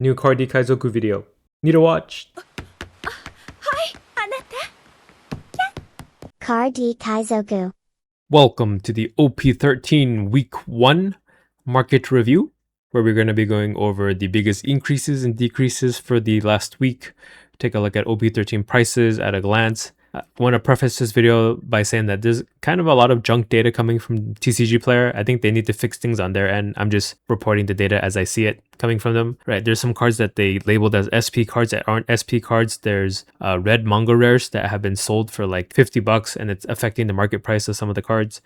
New Cardi Kaizoku video. Need to watch. Cardi Kaizoku. Welcome to the OP13 Week 1 market review, where we're going to be going over the biggest increases and decreases for the last week. Take a look at OP13 prices at a glance. I want to preface this video by saying that there's kind of a lot of junk data coming from TCG Player. I think they need to fix things on their end. I'm just reporting the data as I see it coming from them. Right, there's some cards that they labeled as SP cards that aren't SP cards. There's red manga rares that have been sold for like $50 and it's affecting the market price of some of the cards.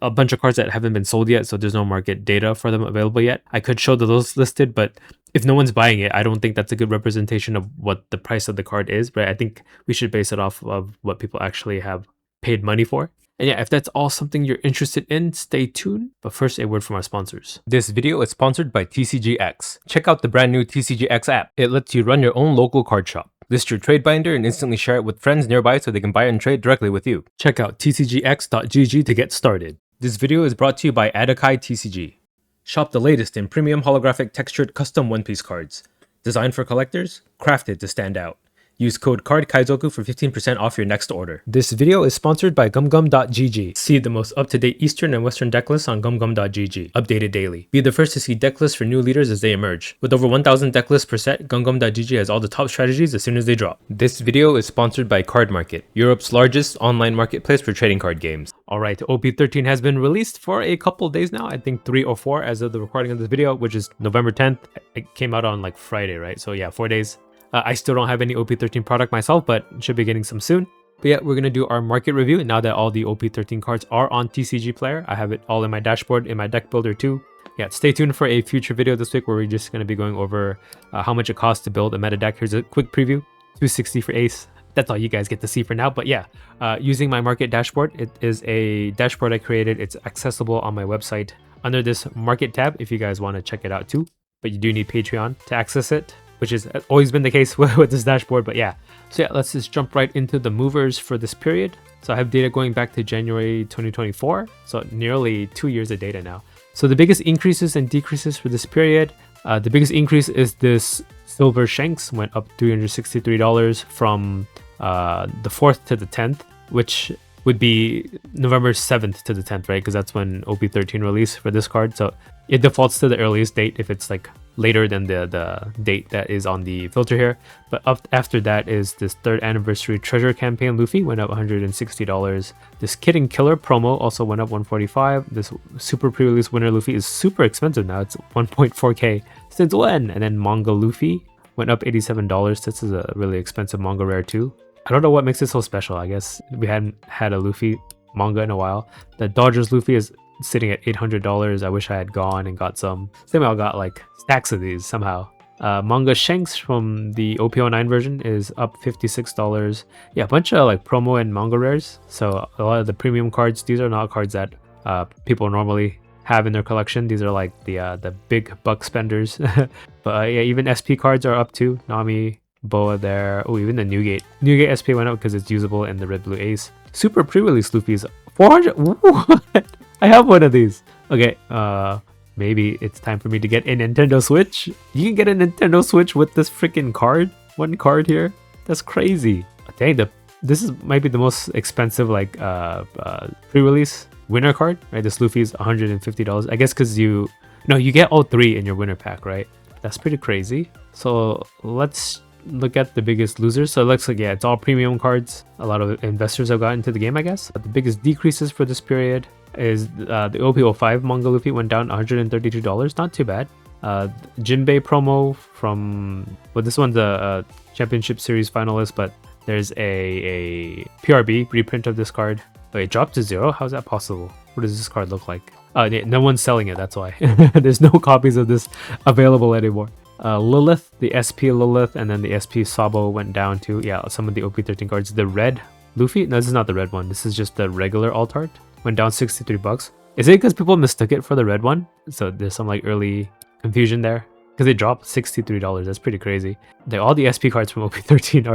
A bunch of cards that haven't been sold yet, so there's no market data for them available yet. I could show those listed, but if no one's buying it, I don't think that's a good representation of what the price of the card is, but I think we should base it off of what people actually have paid money for. And yeah, if that's all something you're interested in, stay tuned. But first, a word from our sponsors. This video is sponsored by TCGX. Check out the brand new TCGX app. It lets you run your own local card shop. List your trade binder and instantly share it with friends nearby so they can buy and trade directly with you. Check out tcgx.gg to get started. This video is brought to you by Adakai TCG. Shop the latest in premium holographic textured custom One Piece cards. Designed for collectors, crafted to stand out. Use code CARDKaizoku for 15% off your next order. This video is sponsored by gumgum.gg. See the most up-to-date Eastern and Western deck lists on gumgum.gg, updated daily. Be the first to see deck lists for new leaders as they emerge. With over 1,000 deck lists per set, gumgum.gg has all the top strategies as soon as they drop. This video is sponsored by Card Market, Europe's largest online marketplace for trading card games. Alright, OP13 has been released for a couple days now, I think 3 or 4 as of the recording of this video, which is November 10th. It came out on like Friday, right? So yeah, 4 days. I still don't have any OP13 product myself, but should be getting some soon. But yeah, we're going to do our market review. Now that all the OP13 cards are on TCG Player, I have it all in my dashboard, in my deck builder too. Yeah, stay tuned for a future video this week where we're just going to be going over how much it costs to build a meta deck. Here's a quick preview, 260 for Ace. That's all you guys get to see for now. But yeah, using my market dashboard, it is a dashboard I created. It's accessible on my website under this market tab if you guys want to check it out too. But you do need Patreon to access it, which has always been the case with this dashboard. But yeah, so yeah, let's just jump right into the movers for this period. So I have data going back to January 2024, so nearly 2 years of data now. So the biggest increases and decreases for this period, the biggest increase is this silver shanks went up $363 from the 4th to the 10th, which would be November 7th to the 10th, right? Because that's when OP13 released for this card. So it defaults to the earliest date if it's like later than the date that is on the filter here. But up after that is this 3rd anniversary treasure campaign Luffy went up $160. This Kid and Killer promo also went up $145. This super pre-release winner Luffy is super expensive now. It's 1.4k. Since when? And then manga Luffy went up $87. This is a really expensive manga rare too. I don't know what makes it so special. I guess we hadn't had a Luffy manga in a while. The Dodgers Luffy is sitting at $800. I wish I had gone and got some. Somehow got like stacks of these somehow. Manga Shanks from the OP09 version is up $56. Yeah, a bunch of like promo and manga rares. So a lot of the premium cards, these are not cards that people normally have in their collection. These are like the big buck spenders. But yeah, even SP cards are up too. Nami, Boa there. Oh, even the Newgate SP went up because it's usable in the red blue ace. Super pre-release Luffy's 400. What? I have one of these. Okay, maybe it's time for me to get a Nintendo Switch. You can get a Nintendo Switch with this freaking card. One card here. That's crazy. Dang, this might be the most expensive like pre-release winner card, right? This Luffy's $150. I guess because you get all 3 in your winner pack, right? That's pretty crazy. So let's look at the biggest losers. So it looks like, yeah, it's all premium cards. A lot of investors have gotten into the game, I guess. But the biggest decreases for this period is the OP05 manga Luffy went down $132. Not too bad. Jinbei promo from, well, this one's a championship series finalist, but there's a PRB reprint of this card. But it dropped to 0. How's that possible? What does this card look like? No one's selling it, that's why. There's no copies of this available anymore. Lilith, the SP Lilith, and then the SP Sabo went down too. Yeah, some of the OP13 cards. The red Luffy, no, this is not the red one. This is just the regular alt art. Went down $63. Is it because people mistook it for the red one? So there's some like early confusion there. Because it dropped $63. That's pretty crazy. All the SP cards from OP13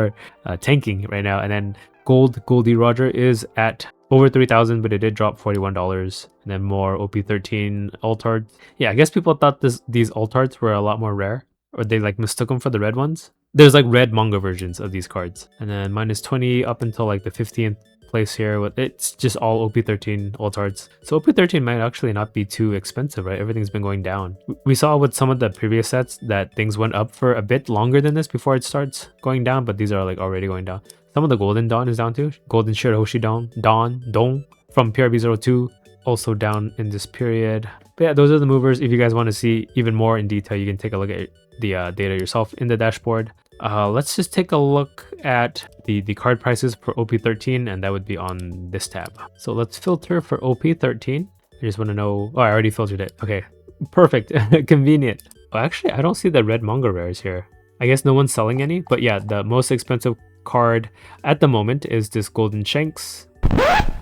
are tanking right now. And then Goldie Roger is at over 3,000, but it did drop $41. And then more OP13 alt arts. Yeah, I guess people thought these alt arts were a lot more rare. or they like mistook them for the red ones. There's like red manga versions of these cards. And then -20 up until like the 15th place here. It's just all OP13 alt arts. So OP13 might actually not be too expensive, right? Everything's been going down. We saw with some of the previous sets that things went up for a bit longer than this before it starts going down, but these are like already going down. Some of the Golden Dawn is down too. Golden Shirahoshi Dawn from PRB02, also down in this period. But yeah, those are the movers. If you guys want to see even more in detail, you can take a look at the data yourself in the dashboard. Let's just take a look at the card prices for OP13, and that would be on this tab. So let's filter for OP13. I just want to know. Oh, I already filtered it. Okay, perfect. Convenient. Oh, actually, I don't see the red manga rares here. I guess no one's selling any, but yeah, the most expensive card at the moment is this Golden Shanks.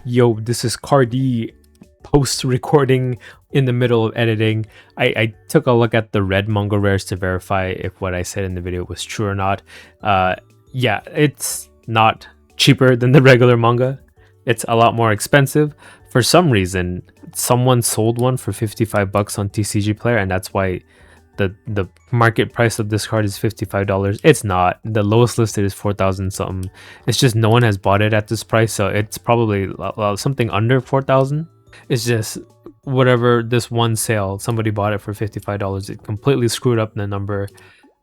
Yo, this is Cardi post recording in the middle of editing. I took a look at the red manga rares to verify if what I said in the video was true or not. Yeah, it's not cheaper than the regular manga. It's a lot more expensive. For some reason, someone sold one for 55 bucks on TCG Player, and that's why the market price of this card is $55. It's not. The lowest listed is 4,000 something. It's just no one has bought it at this price, so it's probably something under 4,000. It's just whatever this one sale, somebody bought it for $55. It completely screwed up the number.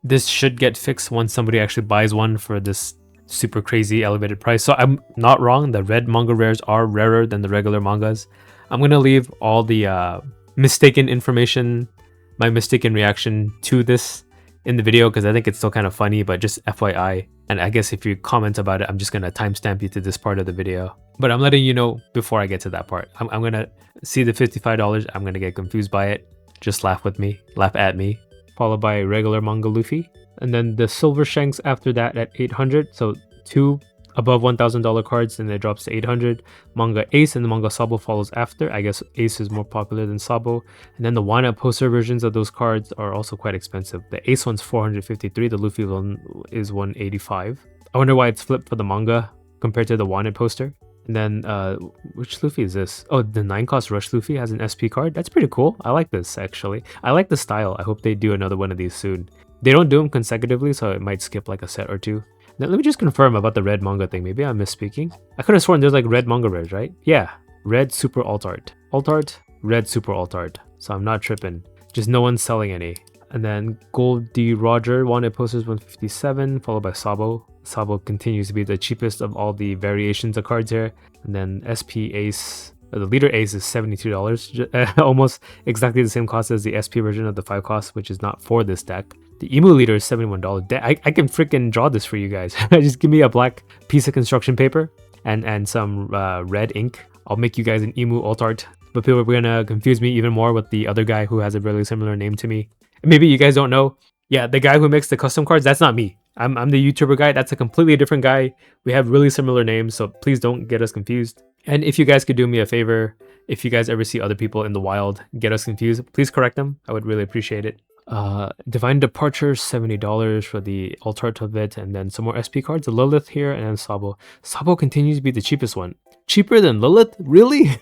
This should get fixed once somebody actually buys one for this super crazy elevated price. So I'm not wrong. The red manga rares are rarer than the regular mangas. I'm going to leave all the mistaken information, my mistaken reaction to this in the video because I think it's still kind of funny, but just FYI. And I guess if you comment about it, I'm just going to timestamp you to this part of the video. But I'm letting you know before I get to that part. I'm going to see the $55. I'm going to get confused by it. Just laugh with me. Laugh at me. Followed by regular manga Luffy. And then the Silver Shanks after that at 800. So 2 above $1,000 cards, and it drops to 800. Manga Ace and the manga Sabo follows after. I guess Ace is more popular than Sabo. And then the one-up poster versions of those cards are also quite expensive. The Ace one's 453. The Luffy one is 185. I wonder why it's flipped for the manga compared to the wanted poster. And then which Luffy is this? Oh, the 9-cost Rush Luffy has an SP card. That's pretty cool. I like this actually. I like the style. I hope they do another one of these soon. They don't do them consecutively, so it might skip like a set or two. Now, let me just confirm about the red manga thing. Maybe I'm misspeaking. I could have sworn there's like red manga rares, right? Yeah, red super alt art. Alt art, red super alt art. So I'm not tripping. Just no one's selling any. And then Gold D Roger wanted posters 157, followed by Sabo. Sabo continues to be the cheapest of all the variations of cards here. And then SP Ace, the leader Ace is $72, almost exactly the same cost as the SP version of the 5 cost, which is not for this deck. The Emu leader is $71. I can freaking draw this for you guys. Just give me a black piece of construction paper and some red ink. I'll make you guys an Emu alt art. But people are gonna confuse me even more with the other guy who has a really similar name to me. Maybe you guys don't know. Yeah, the guy who makes the custom cards, that's not me. I'm the YouTuber guy. That's a completely different guy. We have really similar names, so please don't get us confused. And if you guys could do me a favor, if you guys ever see other people in the wild get us confused, please correct them. I would really appreciate it. Divine Departure, $70 for the alt art of it, and then some more SP cards. Lilith here, and then Sabo. Sabo continues to be the cheapest one. Cheaper than Lilith? Really?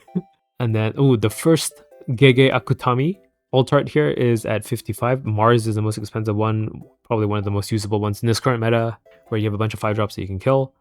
And then, oh, the first Gege Akutami alt art here is at 55. Mars is the most expensive one, probably one of the most usable ones in this current meta, where you have a bunch of 5-drops that you can kill.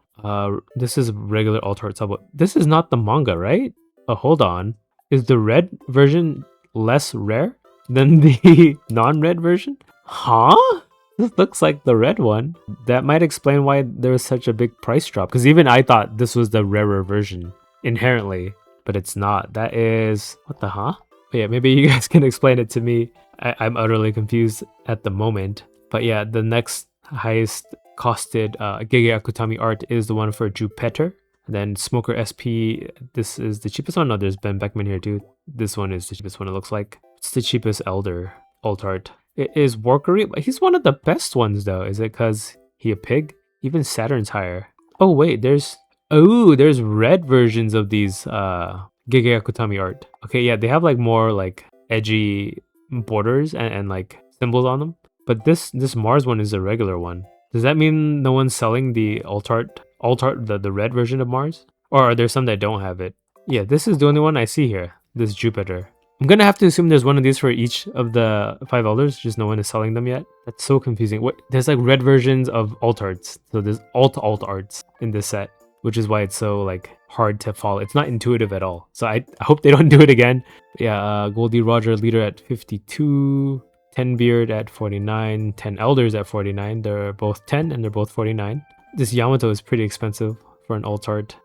This is regular alt art Sabo. This is not the manga, right? Oh, hold on. Is the red version less rare than the non-red version? Huh? This looks like the red one. That might explain why there was such a big price drop, because even I thought this was the rarer version inherently, but it's not. That is... what the huh? But yeah, maybe you guys can explain it to me. I'm utterly confused at the moment. But yeah, the next highest costed Gege Akutami art is the one for Jupiter. And then Smoker SP, this is the cheapest one. No, there's Ben Beckman here too. This one is the cheapest one, it looks like. It's the cheapest Elder alt art. It is Workery, but he's one of the best ones though. Is it because he a pig? Even Saturn's higher. Oh wait, there's red versions of these Gege Akutami art. Okay, yeah, they have like more like edgy borders and like symbols on them. But this Mars one is a regular one. Does that mean no one's selling the alt art, the red version of Mars? Or are there some that don't have it? Yeah, this is the only one I see here. This Jupiter. I'm gonna have to assume there's one of these for each of the 5 elders, just no one is selling them yet. That's so confusing. What? There's like red versions of alt arts. So there's alt arts in this set, which is why it's so like hard to follow. It's not intuitive at all. So I hope they don't do it again. Yeah, Goldie Roger leader at 52, 10 Beard at 49, 10 Elders at 49. They're both 10 and they're both 49. This Yamato is pretty expensive for an alt art.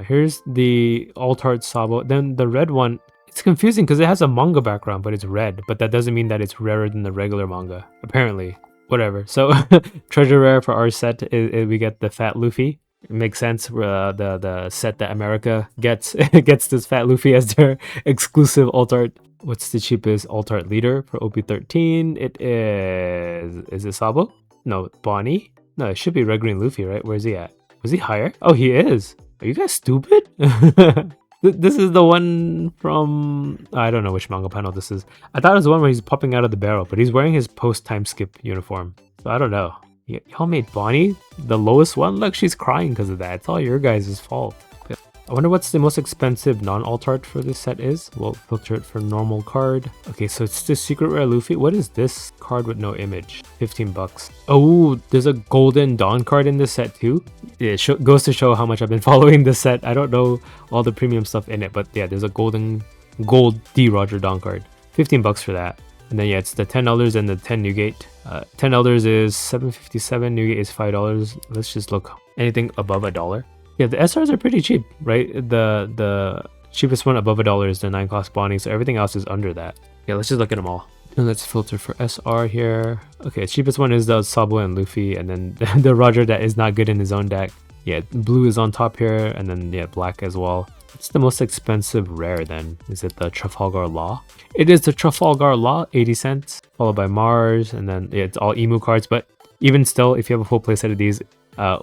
Here's the alt art Sabo. Then the red one, it's confusing because it has a manga background, but it's red. But that doesn't mean that it's rarer than the regular manga, apparently. Whatever. So treasure rare for our set is we get the Fat Luffy. It makes sense. The set that America gets gets this Fat Luffy as their exclusive alt art. What's the cheapest alt art leader for OP13? It is it Sabo? No, Bonnie? No, it should be Red Green Luffy, right? Where's he at? Was he higher? Oh, he is. Are you guys stupid? This is the one from... I don't know which manga panel this is. I thought it was the one where he's popping out of the barrel, but he's wearing his post-time skip uniform. So I don't know. Y'all made Bonnie the lowest one? Look, she's crying because of that. It's all your guys' fault. I wonder what's the most expensive non-alt art for this set is. We'll filter it for normal card. Okay, so it's the secret rare Luffy. What is this card with no image? 15 bucks. Oh, there's a golden Dawn card in this set too. It goes to show how much I've been following this set. I don't know all the premium stuff in it, but yeah, there's a gold D Roger Dawn card. 15 bucks for that. And then yeah, it's the 10 elders and the 10 Newgate. 10 elders is $7.57. Newgate is $5. Let's just look. Anything above $1. Yeah, the SRs are pretty cheap, right? The cheapest one above $1 is the 9 cost Bonnie, so everything else is under that. Yeah, let's just look at them all. And let's filter for SR here. Okay, cheapest one is the Sabo and Luffy, and then the Roger that is not good in his own deck. Yeah, blue is on top here, and then yeah, black as well. What's the most expensive rare then? Is it the Trafalgar Law? It is the Trafalgar Law, 80 cents, followed by Mars, and then yeah, it's all emu cards, but even still, if you have a full playset of these,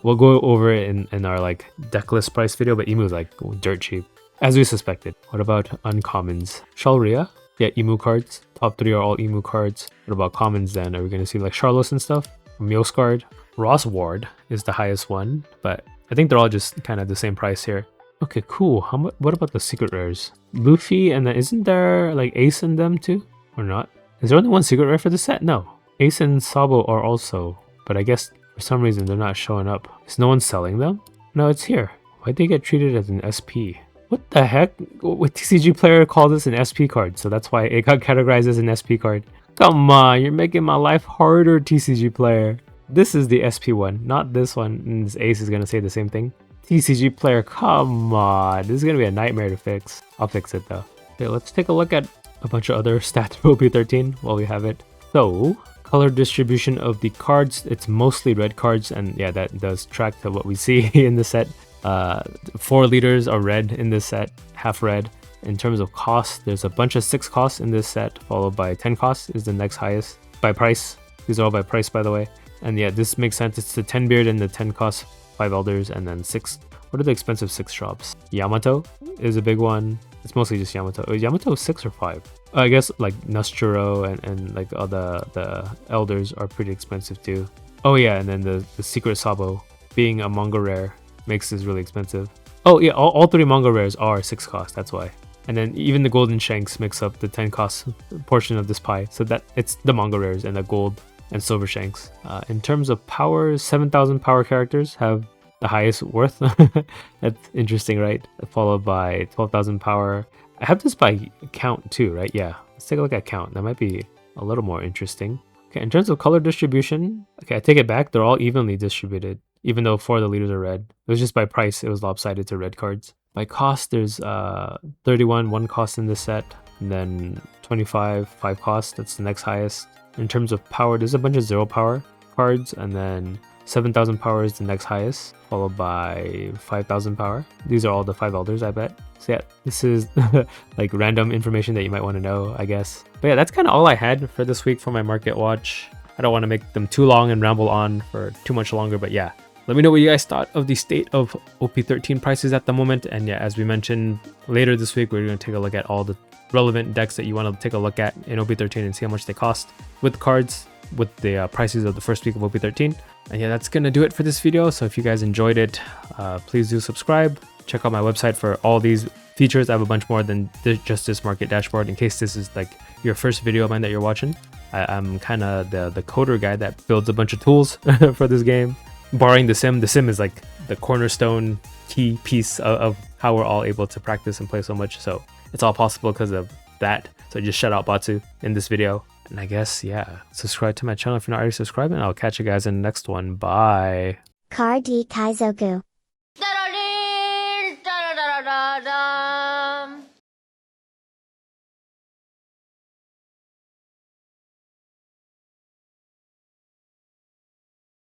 we'll go over it in our like deck list price video, but emu is like dirt cheap, as we suspected. What about uncommons? Shalria? Yeah, emu cards. Top 3 are all emu cards. What about commons then? Are we going to see like Charlos and stuff? Mioscard. Ross Ward is the highest one, but I think they're all just kind of the same price here. Okay, cool. What about the secret rares? Luffy, and then isn't there like Ace in them too? Or not? Is there only one secret rare for the set? No. Ace and Sabo are also, but I guess for some reason they're not showing up. Is no one selling them? No, it's here. Why'd they get treated as an SP? What the heck? What TCG player called this an SP card, so that's why it got categorized as an SP card. Come on, you're making my life harder, TCG player. This is the SP one, not this one. And this Ace is gonna say the same thing. TCG player, come on. This is gonna be a nightmare to fix. I'll fix it though. Okay, let's take a look at a bunch of other stats for OP13 while we have it. So, color distribution of the cards, it's mostly red cards, and yeah, that does track to what we see in the set. 4 leaders are red in this set, half red. In terms of cost, there's a bunch of 6 costs in this set, followed by 10 costs is the next highest by price. These are all by price, by the way. And yeah, this makes sense. It's the 10 beard and the 10 cost, 5 elders, and then 6. What are the expensive 6 drops? Yamato is a big one. It's mostly just Yamato. Oh, Yamato 6 or 5? I guess like Nostro and like all the elders are pretty expensive too. Oh yeah, and then the secret Sabo being a manga rare makes this really expensive. Oh yeah, all 3 manga rares are 6 cost, that's why. And then even the golden shanks makes up the 10 cost portion of this pie, so that it's the manga rares and the gold and silver shanks. In terms of power, 7,000 power characters have the highest worth. That's interesting, right? Followed by 12,000 power. I have this by count too, right? Yeah, let's take a look at count. That might be a little more interesting. Okay, in terms of color distribution, okay, I take it back. They're all evenly distributed, even though 4 of the leaders are red. It was just by price. It was lopsided to red cards. By cost, there's 31, 1 cost in this set, and then 25, 5 cost. That's the next highest. In terms of power, there's a bunch of 0 power cards, and then 7,000 power is the next highest, followed by 5,000 power. These are all the 5 elders, I bet. So yeah, this is like random information that you might want to know, I guess. But yeah, that's kind of all I had for this week for my market watch. I don't want to make them too long and ramble on for too much longer, but yeah. Let me know what you guys thought of the state of OP13 prices at the moment. And yeah, as we mentioned, later this week, we're going to take a look at all the relevant decks that you want to take a look at in OP13 and see how much they cost with cards, with the prices of the first week of OP13. And yeah, that's going to do it for this video. So if you guys enjoyed it, please do subscribe. Check out my website for all these features. I have a bunch more than just this market dashboard. In case this is like your first video of mine that you're watching, I'm kind of the coder guy that builds a bunch of tools for this game. Borrowing the sim is like the cornerstone key piece of how we're all able to practice and play so much. So it's all possible because of that. So just shout out Batsu in this video. And I guess, yeah, subscribe to my channel if you're not already subscribed, and I'll catch you guys in the next one. Bye. Card D Kaizoku.